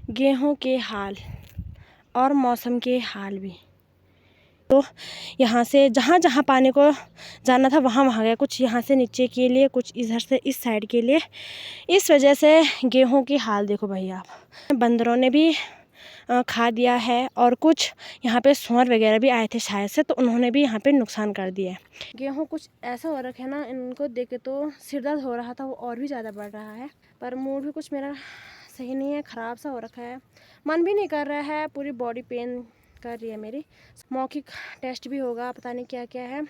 गेहूं के हाल और मौसम के हाल भी। तो यहाँ से जहाँ जहाँ पानी को जाना था वहाँ वहाँ गया, कुछ यहाँ से नीचे के लिए, कुछ इधर से इस साइड के लिए। इस वजह से गेहूं की हाल देखो भाई आप। बंदरों ने भी खा दिया है और कुछ यहाँ पे सूअर वगैरह भी आए थे शायद से, तो उन्होंने भी यहाँ पे नुकसान कर दिया है। गेहूं कुछ ऐसा हो रखा है ना, इनको देख के तो सिर दर्द हो रहा था, वो और भी ज़्यादा बढ़ रहा है। पर मूड भी कुछ मेरा सही नहीं है, ख़राब सा हो रखा है, मन भी नहीं कर रहा है, पूरी बॉडी पेन कर रही है मेरी। मौखिक टेस्ट भी होगा, पता नहीं क्या क्या है।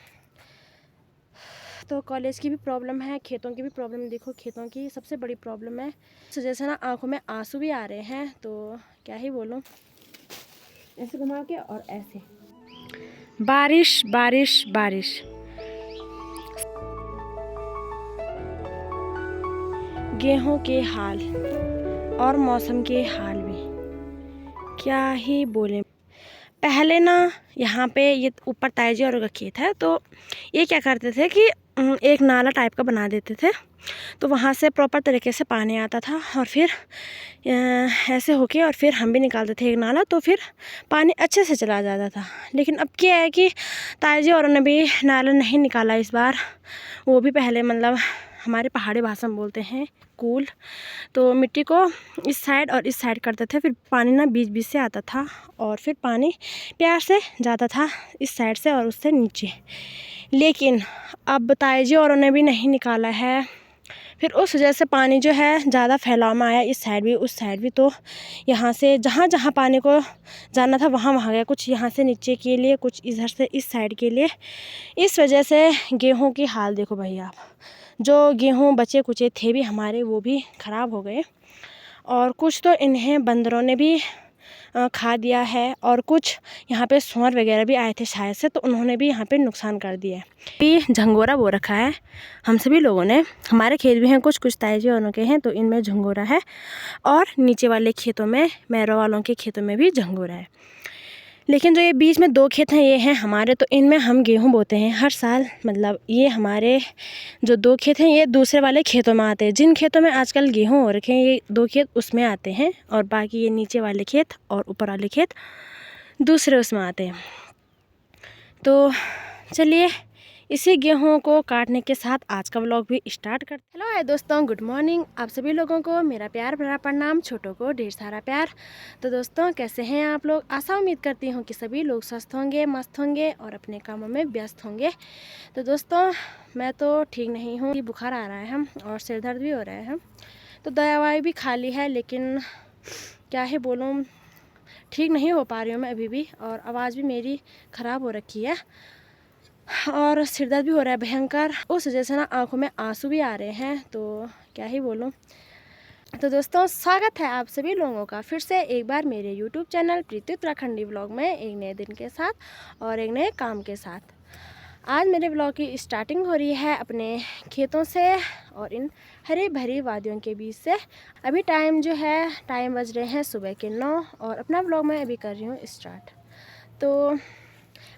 तो कॉलेज की भी प्रॉब्लम है, खेतों की भी प्रॉब्लम। देखो खेतों की सबसे बड़ी प्रॉब्लम है, तो जैसे ना आंखों में आंसू भी आ रहे हैं, तो क्या ही बोलूँ। ऐसे घुमा के और ऐसे बारिश बारिश बारिश। गेहूं के हाल और मौसम के हाल भी क्या ही बोले। पहले ना यहाँ पे ये ऊपर ताईजी और का खेत है, तो ये क्या करते थे कि एक नाला टाइप का बना देते थे, तो वहाँ से प्रॉपर तरीके से पानी आता था और फिर ऐसे होके और फिर हम भी निकालते थे एक नाला, तो फिर पानी अच्छे से चला जाता था। लेकिन अब क्या है कि ताईजी औरों ने भी नाला नहीं निकाला इस बार। वो भी पहले मतलब हमारे पहाड़ी भाषा में बोलते हैं कूल, तो मिट्टी को इस साइड और इस साइड करते थे, फिर पानी ना बीच बीच से आता था और फिर पानी प्यार से जाता था इस साइड से और उससे नीचे। लेकिन अब ताईजी औरों ने भी नहीं निकाला है, फिर उस वजह से पानी जो है ज़्यादा फैलाव में आया, इस साइड भी उस साइड भी। तो यहाँ से जहाँ जहाँ पानी को जाना था वहाँ वहाँ गया, कुछ यहाँ से नीचे के लिए, कुछ इधर से इस साइड के लिए। इस वजह से गेहूं की हाल देखो भाई आप। जो गेहूं बचे कुचे थे भी हमारे, वो भी ख़राब हो गए और कुछ तो इन्हें बंदरों ने भी खा दिया है और कुछ यहाँ पे सूअर वगैरह भी आए थे शायद से, तो उन्होंने भी यहाँ पे नुकसान कर दिया है। ये झंगोरा बो रखा है हम सभी लोगों ने। हमारे खेत भी हैं, कुछ कुछ ताईजी वालों के हैं, तो इनमें झंगोरा है और नीचे वाले खेतों में, मैरों वालों के खेतों में भी झंगोरा है। लेकिन जो ये बीच में दो खेत हैं ये हैं हमारे, तो इनमें हम गेहूँ बोते हैं हर साल। मतलब ये हमारे जो दो खेत हैं ये दूसरे वाले खेतों में आते हैं। जिन खेतों में आजकल गेहूँ हो रखे हैं ये दो खेत उसमें आते हैं, और बाकी ये नीचे वाले खेत और ऊपर वाले खेत दूसरे उसमें आते हैं। तो चलिए इसी गेहूं को काटने के साथ आज का व्लॉग भी स्टार्ट करते। हेलो हाय दोस्तों, गुड मॉर्निंग। आप सभी लोगों को मेरा प्यार भरा प्रणाम, छोटों को ढेर सारा प्यार। तो दोस्तों कैसे हैं आप लोग? आशा उम्मीद करती हूँ कि सभी लोग स्वस्थ होंगे, मस्त होंगे और अपने कामों में व्यस्त होंगे। तो दोस्तों मैं तो ठीक नहीं हूँ, बुखार आ रहा है और सिर दर्द भी हो रहा है, तो दवाई भी खा ली है, लेकिन क्या ही बोलूँ, ठीक नहीं हो पा रही हूँ मैं अभी भी, और आवाज़ भी मेरी ख़राब हो रखी है और सिर दर्द भी हो रहा है भयंकर। उस वजह से ना आंखों में आंसू भी आ रहे हैं, तो क्या ही बोलूँ। तो दोस्तों स्वागत है आप सभी लोगों का फिर से एक बार मेरे YouTube चैनल प्रीति उत्तराखंडी व्लॉग में, एक नए दिन के साथ और एक नए काम के साथ। आज मेरे व्लॉग की स्टार्टिंग हो रही है अपने खेतों से और इन हरी भरी वादियों के बीच से। अभी टाइम जो है, टाइम बज रहे हैं सुबह के 9 और अपना व्लॉग मैं अभी कर रही हूँ स्टार्ट। तो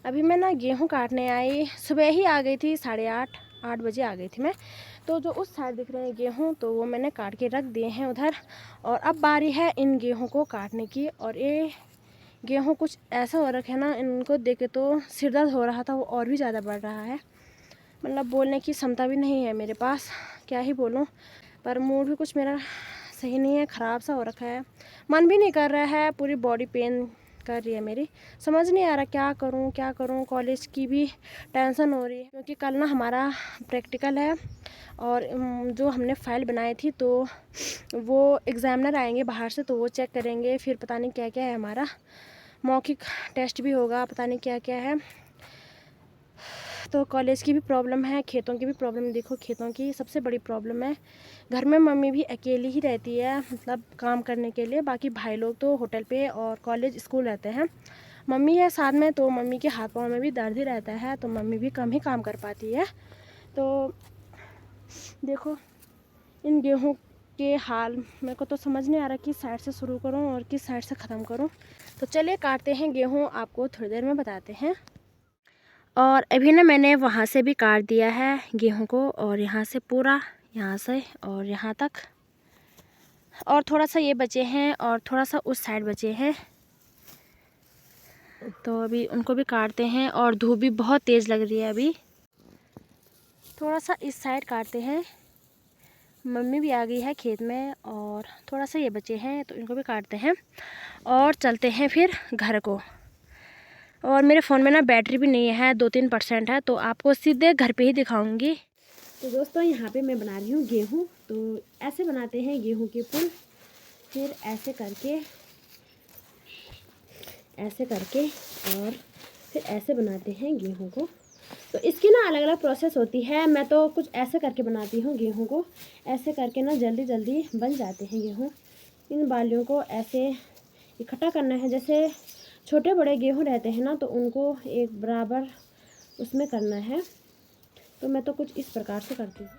अभी मैं ना गेहूँ काटने आई, सुबह ही आ गई थी, 8:30 बजे आ गई थी मैं। तो जो उस साइड दिख रहे हैं गेहूँ, तो वो मैंने काट के रख दिए हैं उधर, और अब बारी है इन गेहूँ को काटने की। और ये गेहूँ कुछ ऐसा हो रखा है ना, इनको देख के तो सिर दर्द हो रहा था, वो और भी ज़्यादा बढ़ रहा है। मतलब बोलने की क्षमता भी नहीं है मेरे पास, क्या ही बोलूँ। पर मूड भी कुछ मेरा सही नहीं है, ख़राब सा हो रखा है, मन भी नहीं कर रहा है, पूरी बॉडी पेन कर रही है मेरी। समझ नहीं आ रहा क्या करूं क्या करूं। कॉलेज की भी टेंशन हो रही है, क्योंकि कल ना हमारा प्रैक्टिकल है और जो हमने फ़ाइल बनाई थी, तो वो एग्ज़ामिनर आएंगे बाहर से, तो वो चेक करेंगे, फिर पता नहीं क्या क्या है, हमारा मौखिक टेस्ट भी होगा, पता नहीं क्या क्या है। तो कॉलेज की भी प्रॉब्लम है, खेतों की भी प्रॉब्लम। देखो खेतों की सबसे बड़ी प्रॉब्लम है, घर में मम्मी भी अकेली ही रहती है, मतलब काम करने के लिए। बाकी भाई लोग तो होटल पे और कॉलेज स्कूल रहते हैं, मम्मी है साथ में, तो मम्मी के हाथ पाँव में भी दर्द ही रहता है, तो मम्मी भी कम ही काम कर पाती है। तो देखो इन गेहूँ के हाल, मेरे को तो समझ नहीं आ रहा किस साइड से शुरू करूँ और किस साइड से ख़त्म करूँ। तो चलिए काटते हैं गेहूँ, आपको थोड़ी देर में बताते हैं। और अभी ना मैंने वहाँ से भी काट दिया है गेहूं को, और यहाँ से पूरा, यहाँ से और यहाँ तक और थोड़ा सा ये बचे हैं और थोड़ा सा उस साइड बचे हैं, तो अभी उनको भी काटते हैं। और धूप भी बहुत तेज़ लग रही है अभी। थोड़ा सा इस साइड काटते हैं। मम्मी भी आ गई है खेत में और थोड़ा सा ये बचे हैं तो इनको भी काटते हैं और चलते हैं फिर घर को। और मेरे फ़ोन में ना बैटरी भी नहीं है, 2-3% है, तो आपको सीधे घर पे ही दिखाऊंगी। तो दोस्तों यहाँ पे मैं बना रही हूँ गेहूँ। तो ऐसे बनाते हैं गेहूँ के पुल, फिर ऐसे करके और फिर ऐसे बनाते हैं गेहूँ को। तो इसकी ना अलग अलग प्रोसेस होती है। मैं तो कुछ ऐसे करके बनाती हूँ गेहूँ को। ऐसे करके ना जल्दी जल्दी बन जाते हैं गेहूँ। इन बालियों को ऐसे इकट्ठा करना है। जैसे छोटे बड़े गेहूँ रहते हैं ना, तो उनको एक बराबर उसमें करना है। तो मैं तो कुछ इस प्रकार से करती हूँ।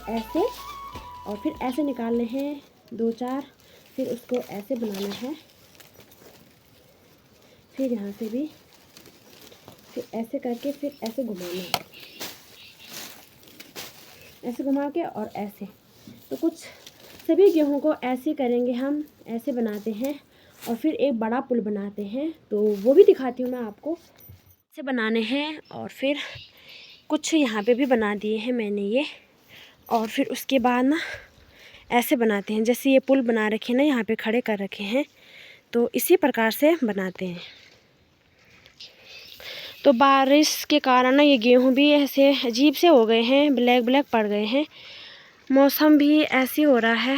ऐसे और फिर ऐसे निकालने हैं 2-4, फिर उसको ऐसे बनाना है, फिर यहाँ से भी फिर ऐसे करके फिर ऐसे घुमाना है, ऐसे घुमा के और ऐसे। तो कुछ सभी गेहूं को ऐसे करेंगे हम, ऐसे बनाते हैं और फिर एक बड़ा पुल बनाते हैं। तो वो भी दिखाती हूँ मैं आपको। ऐसे बनाने हैं और फिर कुछ यहाँ पे भी बना दिए हैं मैंने ये। और फिर उसके बाद ना ऐसे बनाते हैं, जैसे ये पुल बना रखे हैं ना, यहाँ पे खड़े कर रखे हैं, तो इसी प्रकार से बनाते हैं। तो बारिश के कारण ना ये गेहूं भी ऐसे अजीब से हो गए हैं, ब्लैक ब्लैक पड़ गए हैं। मौसम भी ऐसी हो रहा है,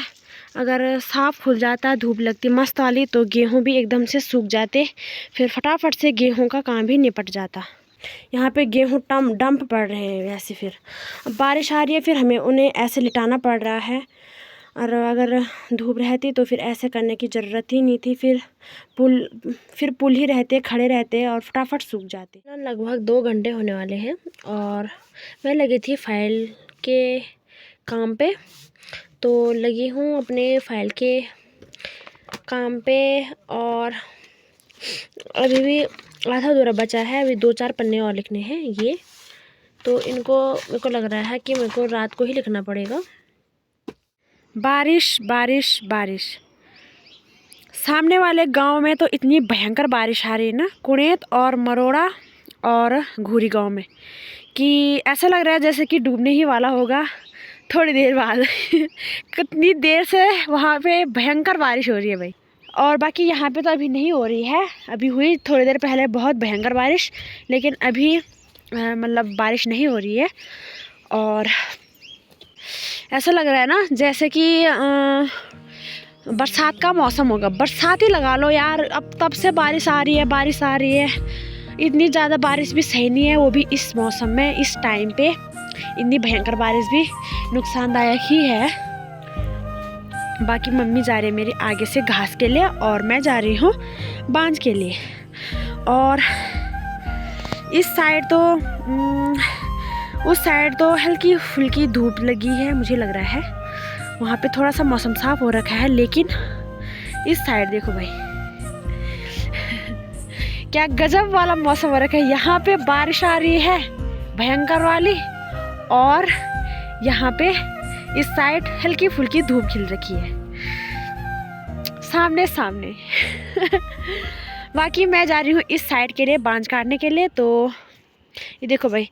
अगर साफ़ खुल जाता, धूप लगती मस्त वाली, तो गेहूं भी एकदम से सूख जाते, फिर फटाफट से गेहूं का काम भी निपट जाता। यहाँ पे गेहूं डंप पड़ रहे हैं वैसे। फिर अब बारिश आ रही है, फिर हमें उन्हें ऐसे लिटाना पड़ रहा है। और अगर धूप रहती तो फिर ऐसे करने की ज़रूरत ही नहीं थी। फिर पुल ही रहते, खड़े रहते और फटाफट सूख जाते। लगभग 2 घंटे होने वाले हैं और मैं लगी थी फाइल के काम पे। तो लगी हूँ अपने फाइल के काम पे और अभी भी आधा अधूरा बचा है। अभी 2-4 पन्ने और लिखने हैं ये। तो इनको मेरे को लग रहा है कि मेरे को रात को ही लिखना पड़ेगा। बारिश बारिश बारिश। सामने वाले गांव में तो इतनी भयंकर बारिश आ रही है ना, कुणेत और मरोड़ा और घूरी गांव में, कि ऐसा लग रहा है जैसे कि डूबने ही वाला होगा थोड़ी देर बाद। कितनी देर से वहाँ पे भयंकर बारिश हो रही है भाई। और बाकी यहाँ पे तो अभी नहीं हो रही है। अभी हुई थोड़ी देर पहले बहुत भयंकर बारिश, लेकिन अभी मतलब बारिश नहीं हो रही है। और ऐसा लग रहा है ना जैसे कि बरसात का मौसम होगा। बरसात ही लगा लो यार, अब तब से बारिश आ रही है, बारिश आ रही है। इतनी ज़्यादा बारिश भी सही नहीं है, वो भी इस मौसम में, इस टाइम पे इतनी भयंकर बारिश भी नुकसानदायक ही है। बाकी मम्मी जा रही है मेरी आगे से घास के लिए और मैं जा रही हूँ बांझ के लिए। और इस साइड तो उस साइड तो हल्की फुल्की धूप लगी है, मुझे लग रहा है वहाँ पे थोड़ा सा मौसम साफ हो रखा है। लेकिन इस साइड देखो भाई, क्या गजब वाला मौसम हो रखा है। यहाँ पे बारिश आ रही है भयंकर वाली, और यहाँ पे इस साइड हल्की फुल्की धूप खिल रखी है सामने सामने। बाकी मैं जा रही हूँ इस साइड के लिए बांझ काटने के लिए। तो ये देखो भाई,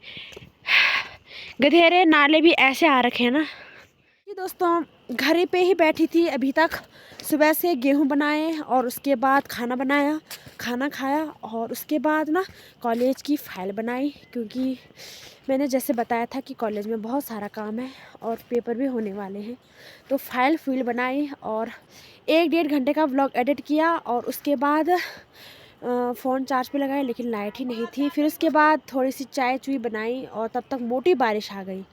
गधेरे नाले भी ऐसे आ रखे हैं ना। ये दोस्तों घर पे ही बैठी थी अभी तक। सुबह से गेहूं बनाए और उसके बाद खाना बनाया, खाना खाया और उसके बाद ना कॉलेज की फ़ाइल बनाई, क्योंकि मैंने जैसे बताया था कि कॉलेज में बहुत सारा काम है और पेपर भी होने वाले हैं। तो फाइल बनाई और 1-1.5 घंटे का व्लॉग एडिट किया और उसके बाद फ़ोन चार्ज पे लगाया, लेकिन लाइट ही नहीं थी। फिर उसके बाद थोड़ी सी चाय चुई बनाई और तब तक मोटी बारिश आ गई।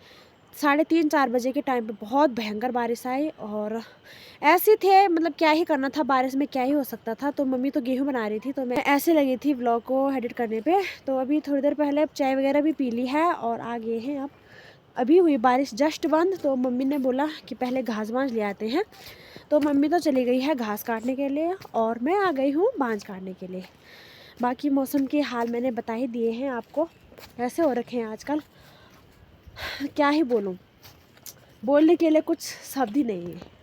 3:30-4 बजे के टाइम पे बहुत भयंकर बारिश आई और ऐसे थे, मतलब क्या ही करना था, बारिश में क्या ही हो सकता था। तो मम्मी तो गेहूं बना रही थी, तो मैं ऐसे लगी थी व्लॉग को एडिट करने पे। तो अभी थोड़ी देर पहले चाय वगैरह भी पी ली है और आ गए हैं अब अभी हुई बारिश जस्ट बंद, तो मम्मी ने बोला कि पहले घास बांझ ले आते हैं। तो मम्मी तो चली गई है घास काटने के लिए और मैं आ गई हूँ बांझ काटने के लिए। बाकी मौसम के हाल मैंने बता ही दिए हैं आपको, ऐसे हो रखे हैं आजकल, क्या ही बोलूँ, बोलने के लिए कुछ शब्द ही नहीं है।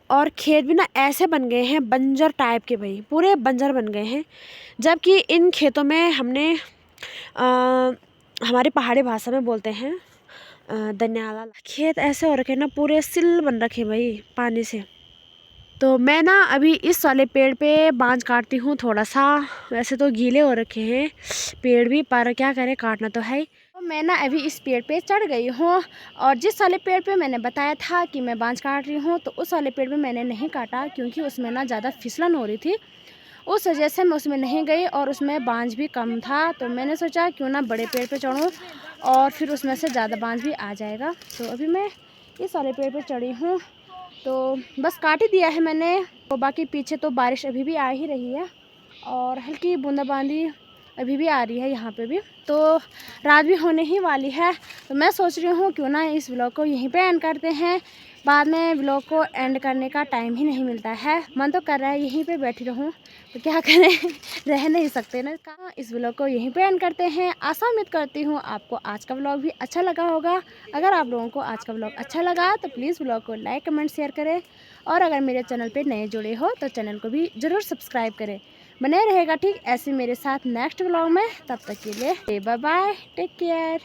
और खेत भी ना ऐसे बन गए हैं बंजर टाइप के, भाई पूरे बंजर बन गए हैं। जबकि इन खेतों में हमने हमारी पहाड़ी भाषा में बोलते हैं दन्याला। खेत ऐसे हो रखे ना, पूरे सिल बन रखे भाई पानी से। तो मैं ना अभी इस वाले पेड़ पे बांझ काटती हूँ थोड़ा सा, वैसे तो गीले हो रखे हैं पेड़ भी, पर क्या करें, काटना तो है। तो मैं ना अभी इस पेड़ पे चढ़ गई हूँ, और जिस वाले पेड़ पे मैंने बताया था कि मैं बांझ काट रही हूँ, तो उस वाले पेड़ पे मैंने नहीं काटा क्योंकि उसमें ना ज़्यादा फिसलन हो रही थी। उस वजह से मैं उसमें नहीं गई, और उसमें बांझ भी कम था। तो मैंने सोचा क्यों ना बड़े पेड़ पे चढ़ूँ और फिर उसमें से ज़्यादा बांझ भी आ जाएगा। तो अभी मैं इस वाले पेड़ पे चढ़ी हूँ, तो बस काट ही दिया है मैंने। तो बाकी पीछे तो बारिश अभी भी आ ही रही है, और हल्की बूंदाबांदी अभी भी आ रही है यहाँ पे भी। तो रात भी होने ही वाली है, तो मैं सोच रही हूँ क्यों ना इस व्लॉग को यहीं पे एंड करते हैं। बाद में व्लॉग को एंड करने का टाइम ही नहीं मिलता है, मन तो कर रहा है यहीं पे बैठी रहूँ, तो क्या करें रह नहीं सकते ना। कहाँ, इस व्लॉग को यहीं पे एंड करते हैं। आशा उम्मीद करती हूँ आपको आज का व्लॉग भी अच्छा लगा होगा। अगर आप लोगों को आज का व्लॉग अच्छा लगा तो प्लीज़ व्लॉग को लाइक कमेंट शेयर करें, और अगर मेरे चैनल पे नए जुड़े हो तो चैनल को भी ज़रूर सब्सक्राइब करें। बने रहेगा ठीक ऐसे मेरे साथ नेक्स्ट व्लॉग में। तब तक के लिए बाय बाय, टेक केयर।